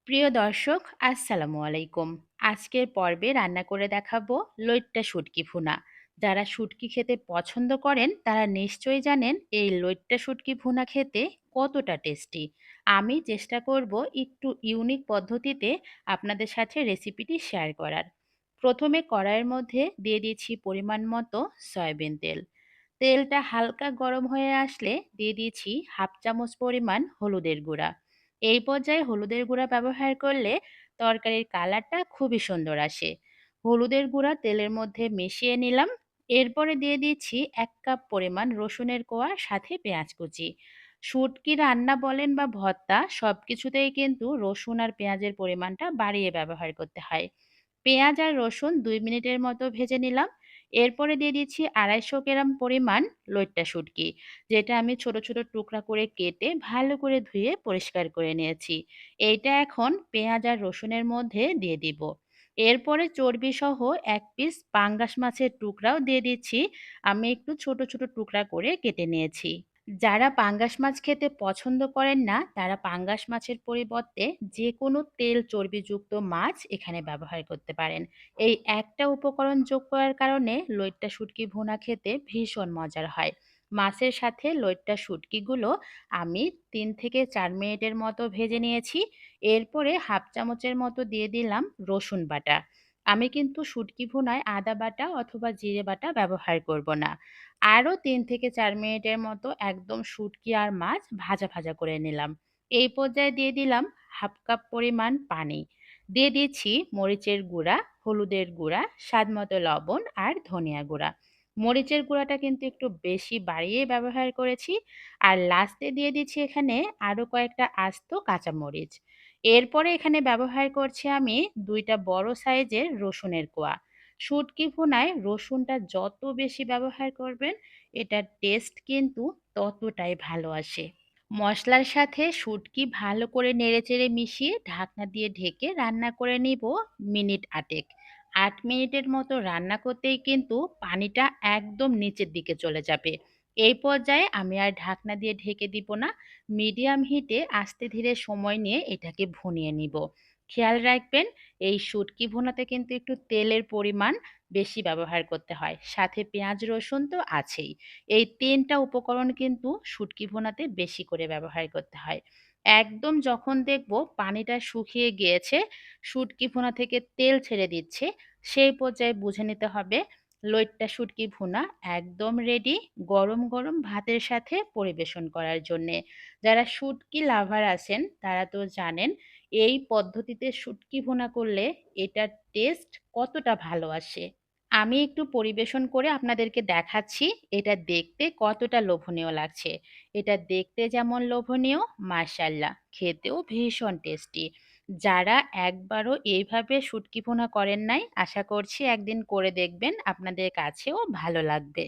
প্রিয় দর্শক, আসসালামু আলাইকুম। আজকের পর্বে রান্না করে দেখাবো লইট্টা শুটকি ভুনা। যারা শুটকি খেতে পছন্দ করেন তারা নিশ্চয়ই জানেন এই লইট্টা শুটকি ভুনা খেতে কতটা টেস্টি। আমি চেষ্টা করব একটু ইউনিক পদ্ধতিতে আপনাদের সাথে রেসিপিটি শেয়ার করার। প্রথমে কড়াইয়ের মধ্যে দিয়ে দিয়েছি পরিমাণ মতো সয়াবিন তেল। তেলটা হালকা গরম হয়ে আসলে দিয়ে দিয়েছি হাফ চামচ পরিমাণ হলুদের গুঁড়া। এই পর্যায়ে হলুদের গুঁড়া ব্যবহার করলে তরকারির কালারটা খুবই সুন্দর আসে। হলুদের গুঁড়া তেলের মধ্যে মিশিয়ে নিলাম। এরপরে দিয়ে দিচ্ছি ১ কাপ পরিমাণ রসুনের কোয়া, সাথে পেঁয়াজ কুচি। শুটকি রান্না বলেন বা ভর্তা, সব কিছুতেই কিন্তু রসুন আর পেঁয়াজের পরিমাণটা বাড়িয়ে ব্যবহার করতে হয়। পেঁয়াজ আর রসুন ২ মিনিটের মতো ভেজে নিলাম। এরপরে দিয়ে দিচ্ছি ২৫০ গ্রাম পরিমাণ লইট্টা শুটকি, যেটা আমি ছোট ছোট টুকরা করে কেটে ভালো করে ধুয়ে পরিষ্কার করে নিয়েছি। এইটা এখন পেঁয়াজ আর রসুনের মধ্যে দিয়ে দিব। এরপরে চর্বি সহ ১ পিস পাঙ্গাস মাছের টুকরাও দিয়ে দিচ্ছি। আমি একটু ছোট ছোট টুকরা করে কেটে নিয়েছি। যারা পাঙ্গাস মাছ খেতে পছন্দ করেন না তারা পাঙ্গাস মাছের পরিবর্তে যে কোনো তেল চর্বিযুক্ত মাছ এখানে ব্যবহার করতে পারেন। এই একটা উপকরণ যোগ করার কারণে লইট্টা শুটকি ভুনা খেতে ভীষণ মজার হয়। মাছের সাথে লইট্টা শুটকিগুলো আমি ৩ থেকে ৪ মিনিটের মতো ভেজে নিয়েছি। এরপরে হাফ চামচের মতো দিয়ে দিলাম রসুন বাটা। আমি কিন্তু শুটকি ভুনায় আদা বাটা অথবা জিরে বাটা ব্যবহার করব না। আরও ৩ থেকে ৪ মিনিটের মতো একদম শুটকি আর মাছ ভাজা ভাজা করে নিলাম। এই পর্যায়ে দিয়ে দিলাম হাফ কাপ পরিমাণ পানি। দিয়ে দিচ্ছি মরিচের গুঁড়া, হলুদের গুঁড়া, স্বাদ মতো লবণ আর ধনিয়া গুঁড়া। মরিচের গুঁড়াটা কিন্তু একটু বেশি বাড়িয়ে ব্যবহার করেছি। আর লাস্টে দিয়ে দিচ্ছি এখানে আরও কয়েকটা আস্ত কাঁচামরিচ। এরপরে এখানে ব্যবহার করছি আমি ২টা বড় সাইজের রসুনের কোয়া। শুটকি ভুনায় রসুনটা যত বেশি ব্যবহার করবেন, এটার টেস্ট কিন্তু ততটাই ভালো আসে। মশলার সাথে শুটকি ভালো করে নেড়েচেড়ে মিশিয়ে ঢাকনা দিয়ে ঢেকে রান্না করে নিব মিনিট ৮ মিনিটের মতো রান্না করতেই কিন্তু পানিটা একদম নিচের দিকে চলে যাবে। এই পর্যায়ে আমি আর ঢাকনা দিয়ে ঢেকে দিব না। মিডিয়াম হিটে আস্তে ধীরে সময় নিয়ে এটাকে ভুনিয়ে নিব। খেয়াল রাখবেন, এই শুটকি ভুনাতে কিন্তু একটু তেলের পরিমাণ বেশি ব্যবহার করতে হয়, সাথে পেঁয়াজ রসুন তো আছেই। এই ৩টা উপকরণ কিন্তু শুটকি ভুনাতে বেশি করে ব্যবহার করতে হয়। একদম যখন দেখব পানিটা শুকিয়ে গিয়েছে, শুটকি ভুনা থেকে তেল ছেড়ে দিচ্ছে, সেই পর্যায়ে বুঝে নিতে হবে লইট্টা শুটকি ভুনা একদম রেডি, গরম গরম ভাতের সাথে পরিবেশন করার জন্যে। যারা শুটকি লাভার আছেন তারা তো জানেন এই পদ্ধতিতে শুটকি ভুনা করলে এটার টেস্ট কতটা ভালো আসে। আমি একটু পরিবেশন করে আপনাদেরকে দেখাচ্ছি এটা দেখতে কতটা লোভনীয় লাগছে। এটা দেখতে যেমন লোভনীয়, মাশাআল্লাহ খেতেও ভীষণ টেস্টি। যারা একবারও এইভাবে শুটকি ভুনা করেন নাই, আশা করছি একদিন করে দেখবেন, আপনাদের কাছেও ভালো লাগবে।